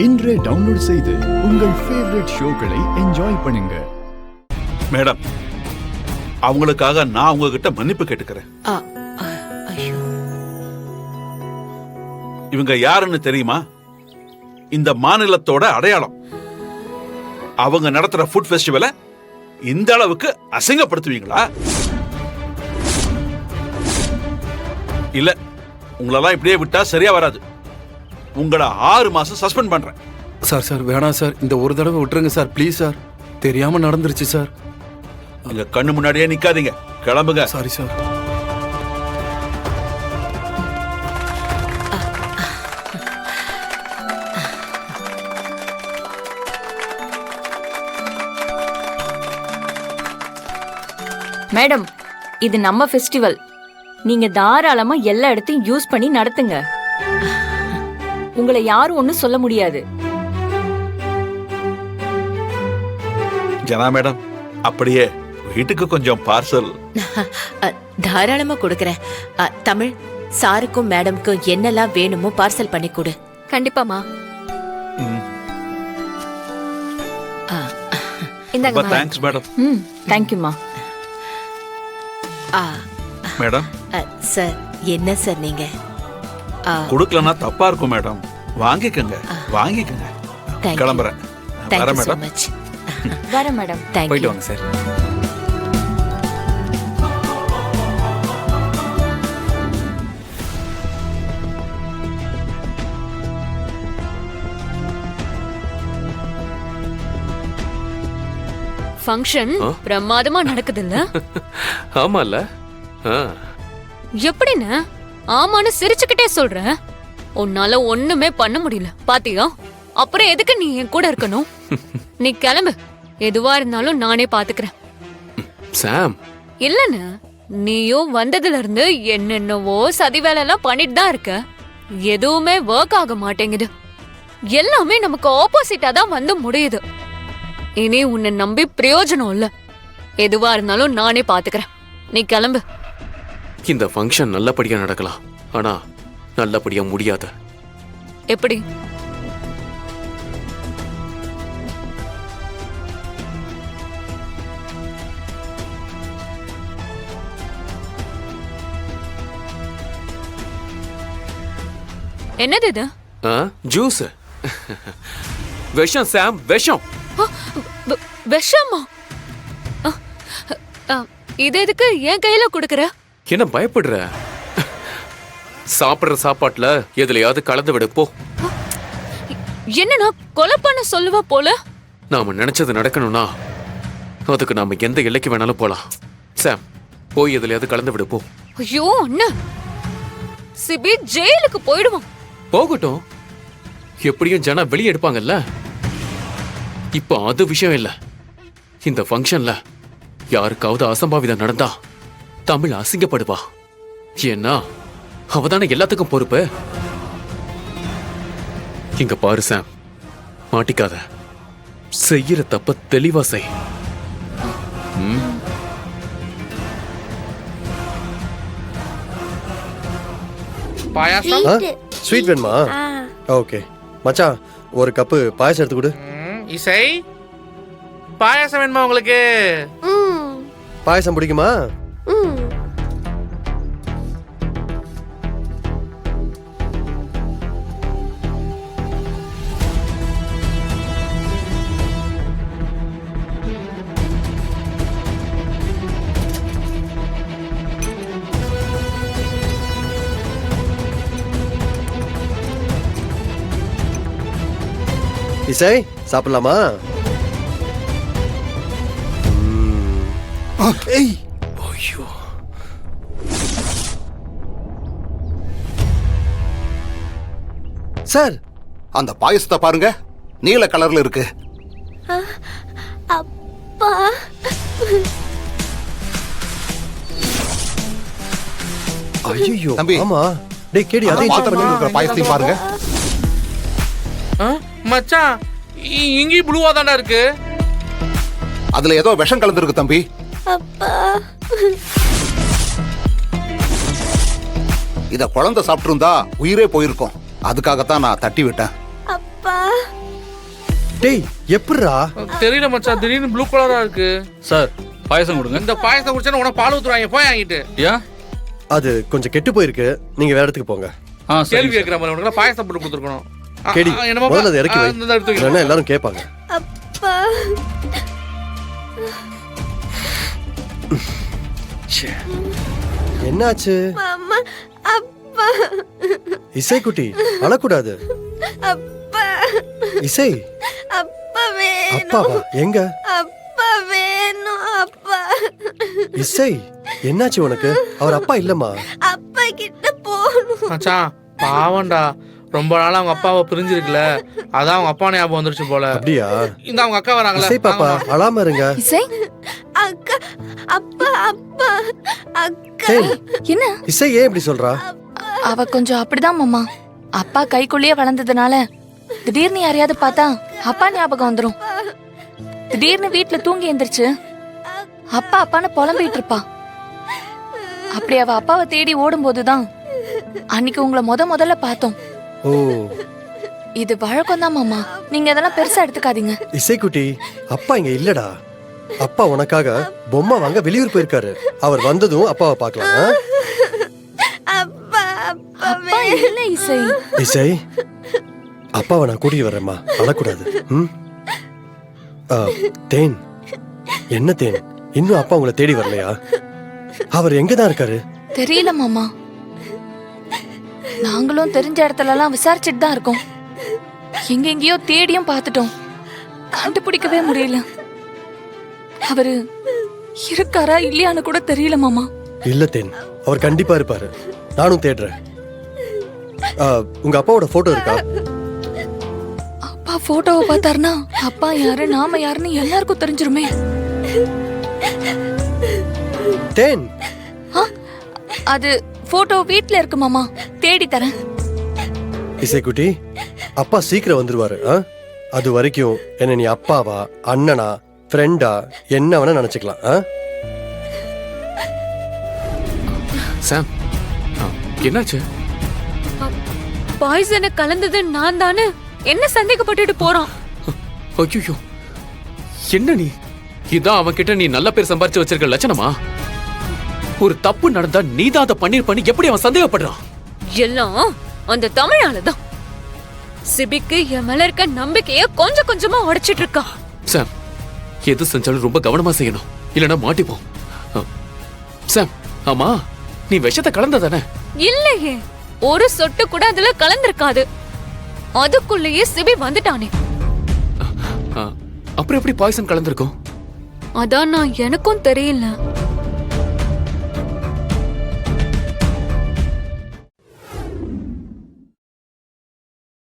இன்றே டவுன்லோட் செய்து உங்கள் ஃபேவரட் ஷோக்களை என்ஜாய் பண்ணுங்க. மேடம், அவங்களுக்காக நான் உங்ககிட்ட மன்னிப்பு கேட்டுக்கிறேன். இவங்க யாருன்னு தெரியுமா? இந்த மாநிலத்தோட அடையாளம். அவங்க நடத்துற ஃபுட் ஃபெஸ்டிவலை இந்த அளவுக்கு அசிங்கப்படுத்துவீங்களா? இல்ல, உங்களெல்லாம் இப்படியே விட்டா சரியா வராது. உங்களை 6 மாசம் சஸ்பெண்ட் பண்றேன். சார் வேணாம் சார், இந்த ஒரு தடவை விட்டுருங்க சார், ப்ளீஸ் சார். தெரியாம நடந்துருச்சு சார். அங்க கண்ணு முன்னாடியே நிக்காதீங்க, கிளம்புங்க. Sorry sir. மேடம், இது நம்ம ஃபெஸ்டிவல். நீங்க தாராளமா எல்லா இடத்தையும் யூஸ் பண்ணி நடத்துங்க. உங்களை யாரும் ஒண்ணும் சொல்ல முடியாது. ஜனா மேடம், அப்படியே வீட்டுக்கு கொஞ்சம் பார்சல். தாராளமா கொடுக்கறேன். தமிழ், சாருக்கும் மேடம்க்கும் என்னெல்லாம் வேணுமோ பார்சல் பண்ணி கொடு. கண்டிப்பாமா. ரொம்ப தேங்க்ஸ் மேடம். தேங்க்யூமா. மேடம் சார், என்ன சார் நீங்க கொடுக்கலன்னா தப்பா இருக்கும் மேடம். வாங்கிக்கங்க, வாங்கிக்கங்க. கிளம்புறேன். வர மேடம். வர மேடம். போயிட்டு வாங்க சார். ஃபங்க்ஷன் பிரமாதமா நடக்குதுல்ல? ஆமால. எப்படின்னு ஆமான்னு சிரிச்சுக்கிட்டே சொல்ற? உன்னால ஒண்ணுமே பண்ண முடியல பாத்தியா? அப்புறம் எதுக்கு நீ என் கூட இருக்கணும்? நீ கிளம்பு. எதுவா இருந்தாலும் நானே பாத்துக்கிறேன். சாம், இல்லன்னு நீயும் வந்ததுல இருந்து என்னென்னவோ சதி வேலை எல்லாம் பண்ணிட்டு தான் இருக்க. எதுவுமே ஒர்க் ஆக மாட்டேங்குது. எல்லாமே நமக்கு ஆப்போசிட்டா தான் வந்து முடியுது. இனி உன்னை நம்பி பிரயோஜனம் இல்ல. எதுவா இருந்தாலும் நானே பாத்துக்கிறேன். நீ கிளம்பு. இந்த ஃபங்க்ஷன் நல்லபடியா நடக்கலாம், ஆனா நல்லபடியா முடியாது. எப்படி? என்னது இது? ஜூஸ். விஷம் சாம், விஷம். விஷமா? இது எதுக்கு என் கையில குடுக்கற? என்ன பயப்படுற? சாப்பிடுற சாப்பாட்டுல எதுலயாவது கலந்து விடு போ. என்னன்னா கொலை பண்ண சொல்லுவா போல? நாம நினைச்சது நடக்கணும்னா அதுக்கு நாம எந்த எல்லைக்கு வேணாலும் போலாம். சாம், போய் எதுலயாவது கலந்து விடு போ. ஐயோ அண்ணா, சிபி ஜெயிலுக்கு போயிடுவான். போகட்டும், எப்படியும் ஜனா வெளியே எடுப்பாங்கல்ல. இப்போ அது விஷயம் இல்ல. இந்த ஃபங்க்ஷன்ல யாருக்காவது அசம்பாவிதம் நடந்தா தமிழ் அசிங்கப்படுவா. ஏன்னா அவதானே எல்லாத்துக்கும் பொறுப்பு. இங்க பாரு சாம், மாட்டிக்காத. செய்யற தப்ப தெளிவா செய். பாயாசம் ஸ்வீட் வேணுமா? ஓகே மச்சான், ஒரு கப்பு பாயாசம் எடுத்து கொடு. இசை, பாயாசம் வேணுமா உங்களுக்கு? பாயாசம் பிடிக்குமா? இசை, சாப்பிடலாமா? ஏய், ஐயோ. சார், அந்த பாயசத்தை பாருங்க, நீல கலர்ல இருக்கு. அப்பா, ஐயோ தம்பி, ஆமா. டேய் கேடி, அதே பாயசத்தையும் பாருங்க. மச்சான், இங்கி ப்ளூவா தான்டா இருக்கு. அதுல ஏதோ விஷம் கலந்துருக்கு தம்பி. அப்பா, இத குழந்தை சாப்பிட்டு இருந்தா உயிரே போயிருக்கும். அதுக்காகத்தான் நான் தட்டி விட்டேன். அப்பா டேய் எப்படிரா? தெரியல மச்சான், திடீர்னு ப்ளூ கலரா இருக்கு. சார் பாயசம் கொடுங்க. இந்த பாயசத்தை குடிச்சா உனக்கு பால் ஊத்துறாங்க, போய் வாங்கிட்டு. ஏன்? அது கொஞ்சம் கெட்டு போயிருக்கு, நீங்க வேற இடத்துக்கு போங்க. கேள்வி கேட்கிற மாதிரி உனக்கு பாயசம் போட்டு கொடுத்துருக்கணும். கேடி என்னமா முதல்ல அதை இறக்கி வை, இந்த எடுத்து வைக்கிறேன். இல்லைன்னா எல்லாரும் கேட்பாங்க. என்னாச்சு? இசை குட்டி அழக்கூடாது. இசை அப்பாவா? எங்க இசை? என்னாச்சு உனக்கு? அவர் அப்பா இல்லம்மா. மச்சான் பாவம்டா, ரொம்ப நாளா அவங்க அப்பாவை பிரிஞ்சிருக்குல, அதான் அவங்க அப்பா ஞாபகம் வந்துருச்சு போல. அப்படியா? இந்த அவங்க அக்கா வராங்களா? இசை பாப்பா அழாம இருங்க. இசை அக்கா, அப்பா, அப்பா, அக்கா. ஏய், என்ன? இசை ஏன் இப்படி சொல்றா? அவ கொஞ்சம் அப்படிதான் மாமா. அப்பா கைக்குள்ளேயே வளர்ந்ததுனால திடீர்னு யாரையாவது பார்த்தா அப்பா ஞாபகம் வந்துரும். திடீர்னு வீட்டுல தூங்கி எந்திரிச்சு அப்பா அப்பான்னு புலம்பிட்டு இருப்பா. அப்படி அவ அப்பாவை தேடி ஓடும் போதுதான் அன்னைக்கு உங்களை முதல்ல பார்த்தோம். ஓ, இது வழக்கம் தான் மாமா, நீங்க அதெல்லாம் பெருசா எடுத்துக்காதீங்க. இசைக்குட்டி அப்பா இங்க இல்லடா. அப்பா உனக்காக பொம்மை வாங்க வெளியூர் போயிருக்காரு. அவர் வந்ததும் அப்பாவை பார்க்கலாம். அப்பா இல்ல இசை. இசை அப்பாவை நான் கூட்டிட்டு வர்றேம்மா, அழக்கூடாது. ம்? தேன், என்ன தேன், இன்னும் அப்பா உங்களை தேடி வரலையா? அவர் எங்கதான் இருக்காரு? தெரியல மாமா, நாங்களும் தெரிஞ்ச இடத்துல எல்லாம் விசாரிச்சுட்டு தான் இருக்கோம். எங்கெங்கயோ தேடியும் பார்த்துட்டோம், கண்டுபிடிக்கவே முடியல. அவரு இருக்காரா இல்லையான்னு கூட தெரியல மாமா. இல்ல தேன், அவர் கண்டிப்பா இருப்பாரு. நானும் தேடுறேன். உங்க அப்பாவோட போட்டோ இருக்கா? அப்பா போட்டோவை பார்த்தாருன்னா அப்பா யாரு நாம யாருன்னு எல்லாருக்கும் தெரிஞ்சிருமே. தேன், அது போட்டோ வீட்ல இருக்கு மாமா, தேடி தரேன். இசைக்குட்டி அப்பா சீக்கிரம் வந்துருவாரு. அது வரைக்கும் என்ன நீ அப்பாவா, அண்ணனா, ஃப்ரெண்டா, என்ன வேணா நினைச்சுக்கலாம். சாம், என்னாச்சு? பாய்சனை கலந்தது நான் தானே, என்ன சந்தேகப்பட்டுட்டு போறான். ஐயோ, என்ன நீ? இதான் அவன் கிட்ட நீ நல்ல பேர் சம்பாரிச்சு வச்சிருக்க லட்சணமா? ஒரு தப்பு நடந்தா நீதான் அதை பண்ணி எப்படி அவன் சந்தேகப்படுறான்? எல்லாம் அந்த தமிழாலதான். சிபிக்கு என் மேல இருக்க நம்பிக்கைய கொஞ்சம் கொஞ்சமா உடைச்சிட்டு இருக்கா. சாம், எது செஞ்சாலும் ரொம்ப கவனமா செய்யணும், இல்லனா மாட்டிப்போம். சாம், ஆமா நீ விஷத்தை கலந்ததானே? இல்லையே, ஒரு சொட்டு கூட அதுல கலந்திருக்காது. அதுக்குள்ளேயே சிபி வந்துட்டானே. அப்புறம் எப்படி பாய்சன் கலந்திருக்கும்? அதான் நான் எனக்கும் தெரியல.